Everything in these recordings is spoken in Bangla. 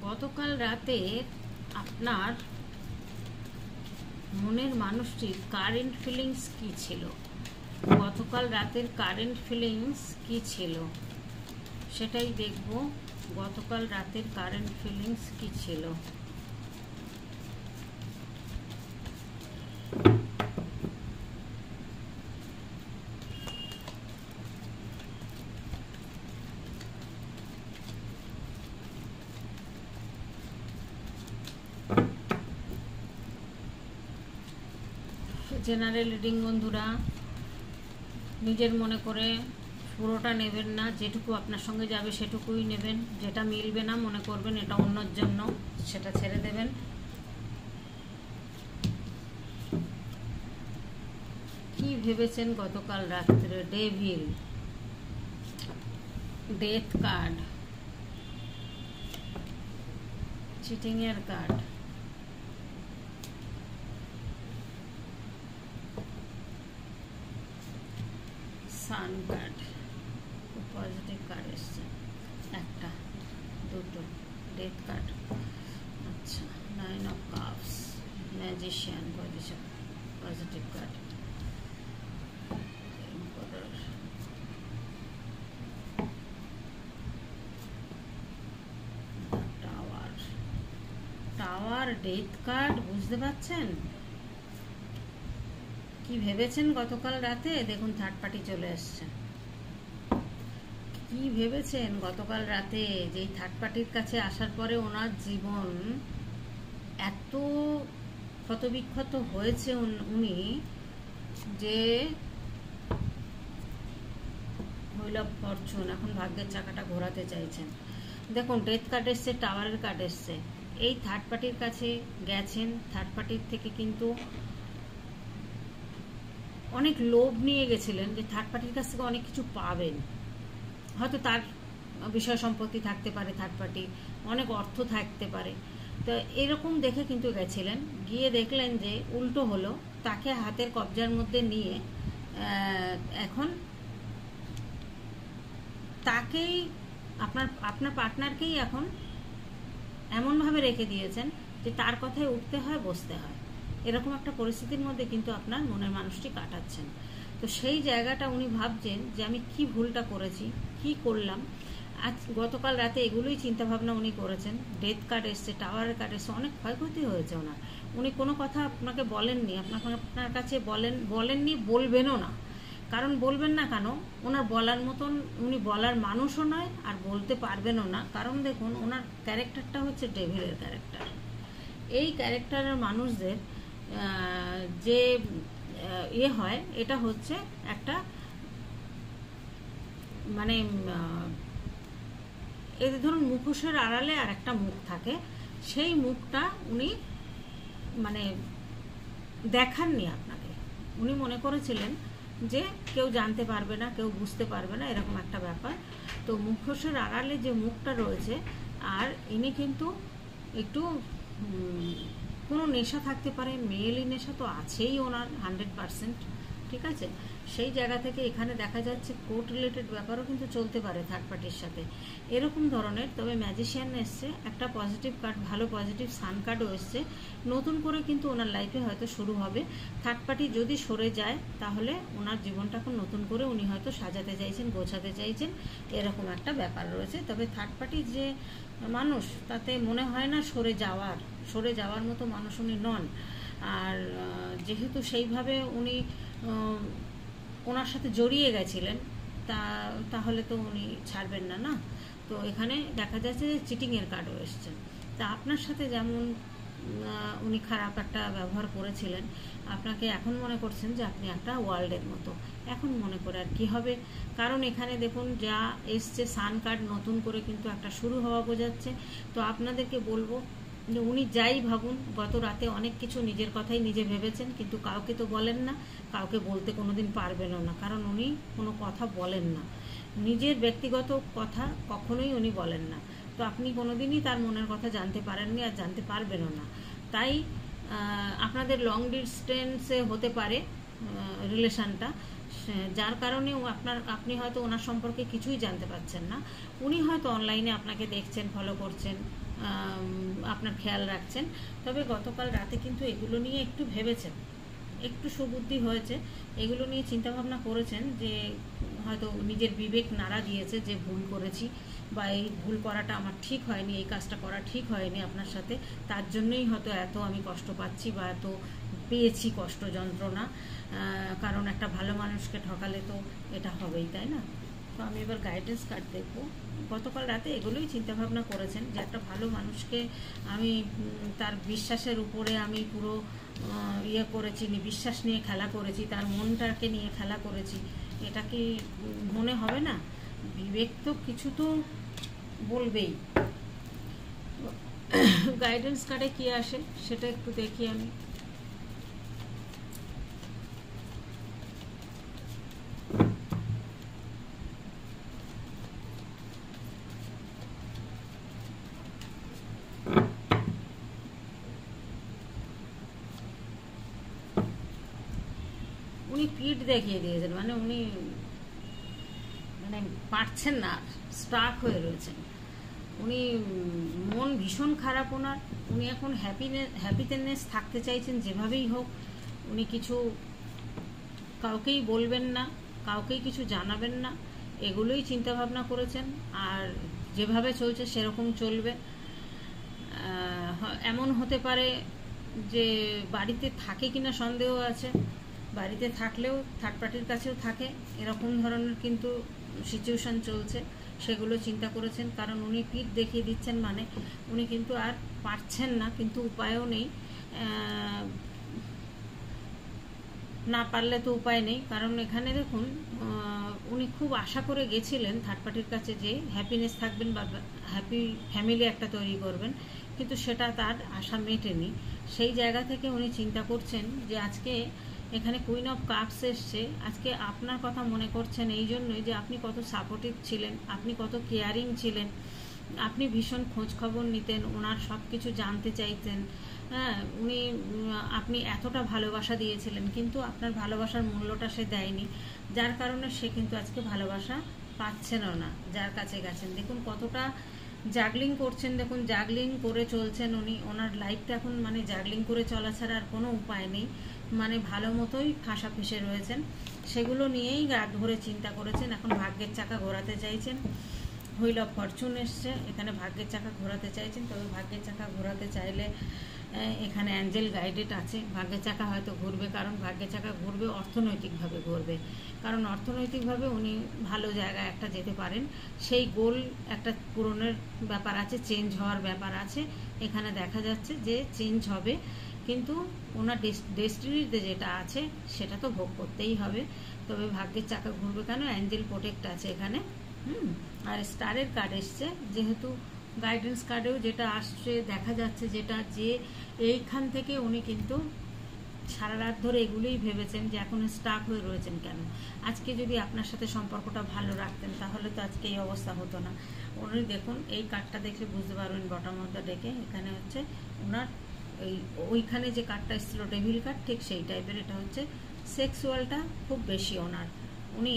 গতকাল রাতে আপনার মনের মানুষটির কারেন্ট ফিলিংস কি ছিল? গতকাল রাতের কারেন্ট ফিলিংস কি ছিল সেটাই দেখব। গতকাল রাতের কারেন্ট ফিলিংস কি ছিল? জেনারেল রিডিং বন্ধুরা, নিজের মনে করে পুরোটা নেবেন না, যেটুকু আপনার সঙ্গে যাবে সেটুকুই নেবেন। যেটা মিলবে না মনে করবেন এটা অন্যর জন্য, সেটা ছেড়ে দেবেন। কি ভেবেছেন গতকাল রাত্রে? ডেভিল, ডেথ কার্ড, চিটিং এর card, sun card, positive card এসছে একটা, দুটো, ডেথ কার্ড, আচ্ছা, 9 of cups, magician, positive card, tower, death card. বুঝতে পারছেন কি ভেবেছেন গতকাল রাতে? দেখুন থার্ড পার্টি চলে আসছে। কি ভেবেছেন গতকাল রাতে? যে থার্ড পার্টির কাছে আসার পরে ওনার জীবন এত ক্ষতবিক্ষত হয়েছে উনি, যে হুইল অফ ফরচুন, এখন ভাগ্যের চাকাটা ঘোরাতে চাইছেন। দেখুন ডেথ কার্ড এসছে, টাওয়ারের কার্ড এসছে। এই থার্ড পার্টির কাছে গেছেন, থার্ড পার্টির থেকে কিন্তু অনেক লোভ নিয়ে গেছিলেন যে থার্ড পার্টির কাছ থেকে অনেক কিছু পাবেন। হয়তো তার বিষয় সম্পত্তি থাকতে পারে, থার্ড পার্টি অনেক অর্থ থাকতে পারে। তো এরকম দেখে কিন্তু গেছিলেন, গিয়ে দেখলেন যে উল্টো হলো। তাকে হাতের কবজার মধ্যে নিয়ে এখন তাকেই আপনার পার্টনারকেই এখন এমনভাবে রেখে দিয়েছেন যে তার কথায় উঠতে হয়, বসতে হয়। এরকম একটা পরিস্থিতির মধ্যে কিন্তু আপনার মনের মানুষটি কাটাচ্ছেন। তো সেই জায়গাটা উনি ভাবছেন যে আমি কি ভুলটা করেছি, কি করলাম। আজ গতকাল রাতে এগুলোই চিন্তা ভাবনা উনি করেছেন। ডেথ কার্ড এসছে, টাওয়ারের কার্ড এসছে, অনেক ক্ষয়ক্ষতি হয়েছে ওনার। উনি কোনো কথা আপনাকে বলেননি, আপনার কাছে বলেননি, বলবেনও না। কারণ বলবেন না কেন? ওনার বলার মতন উনি বলার মানুষও নয়, আর বলতে পারবেনও না। কারণ দেখুন ওনার ক্যারেক্টারটা হচ্ছে ডেভিলের ক্যারেক্টার। এই ক্যারেক্টারের মানুষদের যে হয়, এটা হচ্ছে একটা মানে এই ধরুন মুখোশের আড়ালে আর একটা মুখ থাকে, সেই মুখটা উনি মানে দেখাননি আপনাকে। উনি মনে করেছিলেন যে কেউ জানতে পারবে না, কেউ বুঝতে পারবে না, এরকম একটা ব্যাপার। তো মুখোশের আড়ালে যে মুখটা রয়েছে, আর ইনি কিন্তু একটু কোনো নেশা থাকতে পারে, মেয়েলি নেশা তো আছেই ওনার 100%, ঠিক আছে। সেই জায়গা থেকে এখানে দেখা যাচ্ছে কোর্ট রিলেটেড ব্যাপারও কিন্তু চলতে পারে থার্ড পার্টির সাথে, এরকম ধরনের। তবে ম্যাজিশিয়ান এসছে একটা পজিটিভ কার্ড, ভালো পজিটিভ সান কার্ডও এসছে। নতুন করে কিন্তু ওনার লাইফে হয়তো শুরু হবে। থার্ড পার্টি যদি সরে যায় তাহলে ওনার জীবনটাকে নতুন করে উনি হয়তো সাজাতে চাইছেন, গোছাতে চাইছেন, এরকম একটা ব্যাপার রয়েছে। তবে থার্ড পার্টির যে মানুষ, তাতে মনে হয় না সরে যাওয়ার মতো মানুষ উনি নন। আর যেহেতু সেইভাবে উনি ওনার সাথে জড়িয়ে গেছিলেন, তাহলে তো উনি ছাড়বেন না, না। তো এখানে দেখা যাচ্ছে যে চিটিংয়ের কার্ডও এসছে। তা আপনার সাথে যেমন উনি খারাপ একটা ব্যবহার করেছিলেন, আপনাকে এখন মনে করছেন যে আপনি একটা ওয়ার্ল্ডের মতো। এখন মনে করে আর কি হবে? কারণ এখানে দেখুন যা এসছে সান কার্ড, নতুন করে কিন্তু একটা শুরু হওয়া বোঝাচ্ছে। তো আপনাদেরকে বলবো যে উনি যাই ভাবুন, গত রাতে অনেক কিছু নিজের কথাই নিজে ভেবেছেন, কিন্তু কাউকে তো বলেন না, কাউকে বলতে কোনোদিন পারবেনও না। কারণ উনি কোনো কথা বলেন না, নিজের ব্যক্তিগত কথা কখনোই উনি বলেন না। তো আপনি কোনোদিনই তার মনের কথা জানতে পারেননি, আর জানতে পারবেনও না। তাই আপনাদের লং ডিস্টেন্সে হতে পারে রিলেশনটা, যার কারণে আপনি হয়তো ওনার সম্পর্কে কিছুই জানতে পারছেন না। উনি হয়তো অনলাইনে আপনাকে দেখছেন, ফলো করছেন, আপনার খেয়াল রাখছেন। তবে গতকাল রাতে কিন্তু এগুলো নিয়ে একটু ভেবেছেন, একটু সুবুদ্ধি হয়েছে, এগুলো নিয়ে চিন্তাভাবনা করেছেন যে হয়তো নিজের বিবেক নাড়া দিয়েছে যে ভুল করেছি বা এই ভুল করাটা আমার ঠিক হয়নি, এই কাজটা করা ঠিক হয়নি আপনার সাথে, তার জন্যই হয়তো এত আমি কষ্ট পাচ্ছি বা এত পেয়েছি কষ্ট যন্ত্রণা। কারণ একটা ভালো মানুষকে ঠকালে তো এটা হবেই, তাই না? তো আমি এবার গাইডেন্স কার্ড দেখব। গতকাল রাতে এগুলোই চিন্তাভাবনা করেছেন যে একটা ভালো মানুষকে আমি তার বিশ্বাসের উপরে আমি পুরো করেছি, বিশ্বাস নিয়ে খেলা করেছি, তার মনটাকে নিয়ে খেলা করেছি, এটা কি মনে হবে না? বিবেক তো কিছু তো বলবেই। গাইডেন্স কার্ডে কি আসে সেটা একটু দেখি আমি। উনি পিঠ দেখিয়ে দিয়েছেন, মানে উনি মানে পারছেন না, স্টাক হয়ে রয়েছেন উনি, মন ভীষণ খারাপ ওনার। উনি এখন হ্যাপিনেস থাকতে চাইছেন যেভাবেই হোক। উনি কিছু কাউকেই বলবেন না, কাউকেই কিছু জানাবেন না, এগুলোই চিন্তা ভাবনা করেছেন। আর যেভাবে চলছে সেরকম চলবে। এমন হতে পারে যে বাড়িতে থাকে কিনা সন্দেহ আছে, বাড়িতে থাকলেও থার্ড পার্টির কাছেও থাকে, এরকম ধরনের কিন্তু সিচুয়েশন চলছে, সেগুলো চিন্তা করেছেন। কারণ উনি পিঠ দেখিয়ে দিচ্ছেন, মানে উনি কিন্তু আর পারছেন না, কিন্তু উপায়ও নেই। না পারলে তো উপায় নেই। কারণ এখানে দেখুন, উনি খুব আশা করে গেছিলেন থার্ড পার্টির কাছে যে হ্যাপিনেস থাকবেন বা হ্যাপি ফ্যামিলি একটা তৈরি করবেন, কিন্তু সেটা তার আশা মেটেনি। সেই জায়গা থেকে উনি চিন্তা করছেন যে আজকে এখানে কুইন অফ কাপস এসছে, আজকে আপনার কথা মনে করছেন এই জন্যই যে আপনি কত সাপোর্টিভ ছিলেন, আপনি কত কেয়ারিং ছিলেন, আপনি ভীষণ খোঁজ খবর নিতেন, ওনার সব কিছু জানতে চাইতেন। হ্যাঁ, আপনি এতটা ভালোবাসা দিয়েছিলেন, কিন্তু আপনার ভালোবাসার মূল্যটা সে দেয়নি, যার কারণে সে কিন্তু আজকে ভালোবাসা পাচ্ছেনও না যার কাছে গেছেন। দেখুন কতটা জাগলিং করছেন, দেখুন জাগলিং করে চলছেন উনি। ওনার লাইফটা এখন মানে জাগলিং করে চলা ছাড়া আর কোনো উপায় নেই, মানে ভালো মতোই ফাঁসা ফেসে রয়েছেন। সেগুলো নিয়েই গা ধরে চিন্তা করেছেন। এখন ভাগ্যের চাকা ঘোরাতে চাইছেন। হুইল অফ ফরচুন এসছে, এখানে ভাগ্যের চাকা ঘোরাতে চাইছেন। তবে ভাগ্যের চাকা ঘোরাতে চাইলে এখানে অ্যাঞ্জেল গাইডেড আছে, ভাগ্যের চাকা হয়তো ঘুরবে। কারণ ভাগ্যের চাকা ঘুরবে অর্থনৈতিকভাবে ঘুরবে, কারণ অর্থনৈতিকভাবে উনি ভালো জায়গায় একটা যেতে পারেন, সেই গোল একটা পূরণের ব্যাপার আছে, চেঞ্জ হওয়ার ব্যাপার আছে। এখানে দেখা যাচ্ছে যে চেঞ্জ হবে, কিন্তু ওনার ডেস্টিনিতে যেটা আছে সেটা তো ভোগ করতেই হবে। তবে ভাগ্যের চাকা ঘুরবে কেন? অ্যাঞ্জেল প্রোটেক্ট আছে এখানে। আর স্টারের কার্ড এসছে, যেহেতু গাইডেন্স কার্ডেও যেটা আসছে দেখা যাচ্ছে, যেটা যে এইখান থেকে উনি কিন্তু সারা রাত ধরে এগুলোই ভেবেছেন যে এখন স্টাক হয়ে রয়েছেন কেন। আজকে যদি আপনার সাথে সম্পর্কটা ভালো রাখতেন তাহলে তো আজকে এই অবস্থা হতো না। উনি দেখুন এই কার্ডটা দেখলে বুঝতে পারবেন, বটম অফ দ্য ডেকে এখানে হচ্ছে ওনার ওইখানে যে কার্ডটা এসেছিল ডেভিল কার্ড, ঠিক সেই টাইপের। এটা হচ্ছে সেক্সুয়ালটা খুব বেশি ওনার, উনি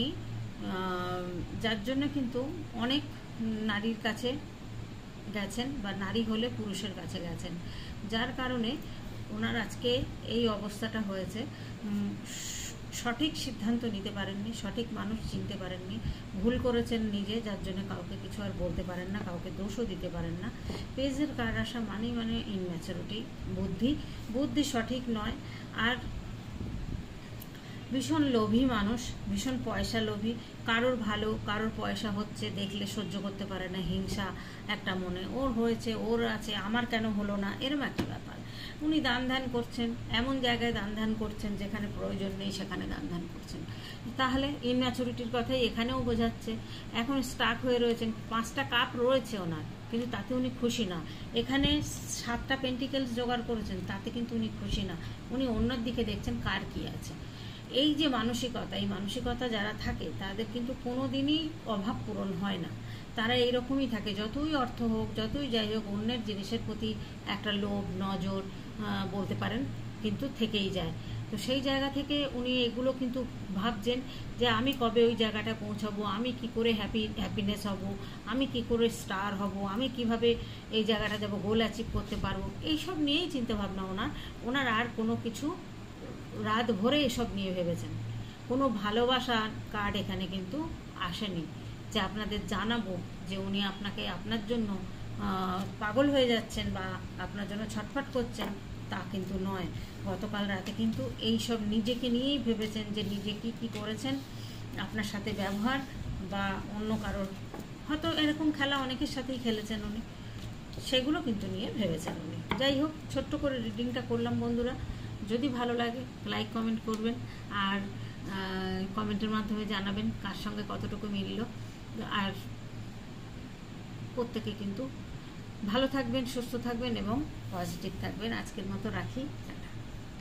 যার জন্য কিন্তু অনেক নারীর কাছে গেছেন, বা নারী হলে পুরুষের কাছে গেছেন, যার কারণে ওনার আজকে এই অবস্থাটা হয়েছে। সঠিক সিদ্ধান্ত নিতে পারেননি, সঠিক মানুষ চিনতে পারেননি, ভুল করেছেন নিজে, যার জন্য কাউকে কিছু আর বলতে পারেন না, কাউকে দোষও দিতে পারেন না। পেজের কার্ড আসা মানে ইনম্যাচুরিটি, বুদ্ধি সঠিক নয়। আর ভীষণ লোভী মানুষ, ভীষণ পয়সা লোভী, কারোর ভালো কারোর পয়সা হচ্ছে দেখলে সহ্য করতে পারে না, হিংসা একটা মনে, ওর হয়েছে ওর আছে আমার কেন হলো না, এরম একটা ব্যাপার। উনি দান ধ্যান করছেন, এমন জায়গায় দান ধ্যান করছেন যেখানে প্রয়োজন নেই সেখানে দান ধ্যান করছেন। তাহলে ইনম্যাচুরিটির কথাই এখানেও বোঝাচ্ছে। এখন স্টাক হয়ে রয়েছেন, 5টা কাপ রয়েছে ওনার, কিন্তু তাতে উনি খুশি না। এখানে 7টা পেন্টিকেলস জোগাড় করেছেন, তাতে কিন্তু উনি খুশি না। উনি অন্যের দিকে দেখছেন কার কি আছে। এই যে মানসিকতা, এই মানসিকতা যারা থাকে তাদের কিন্তু কোনো দিনই অভাব পূরণ হয় না। তারা এইরকমই থাকে, যতই অর্থ হোক যতই যাই হোক, অন্যের জিনিসের প্রতি একটা লোভ নজর বলতে পারেন কিন্তু থেকেই যায়। তো সেই জায়গা থেকে উনি এগুলো কিন্তু ভাবছেন যে আমি কবে ওই জায়গাটা পৌঁছাবো, আমি কি করে হ্যাপিনেস হব, আমি কি করে স্টার হব, আমি কিভাবে এই জায়গাটা যাব, গোল অ্যাচিভ করতে পারবো, এইসব নিয়েই চিন্তাভাবনা ওনার আর কোনো কিছু রাত ভরে এসব নিয়ে ভেবেছেন। কোনো ভালোবাসার কার্ড এখানে কিন্তু আসেনি যে আপনাদের জানাবো যে উনি আপনাকে আপনার জন্য পাগল হয়ে যাচ্ছেন বা আপনার জন্য ছটফট করছেন, তা কিন্তু নয়। গতকাল রাতে কিন্তু এই সব নিজেকে নিয়েই ভেবেছেন যে নিজে কি করেছেন, আপনার সাথে ব্যবহার বা অন্য কারোর হয়তো এরকম খেলা অনেকের সাথেই খেলেছেন উনি, সেগুলো কিন্তু নিয়ে ভেবেছেন উনি। যাই হোক, ছোট্ট করে রিডিংটা করলাম বন্ধুরা। যদি ভালো লাগে লাইক কমেন্ট করবেন, আর কমেন্টের মাধ্যমে জানাবেন কার সঙ্গে কতটুকু মিলল। আর প্রত্যেকে কিন্তু ভালো থাকবেন, সুস্থ থাকবেন এবং পজিটিভ থাকবেন। আজকের মতো রাখি।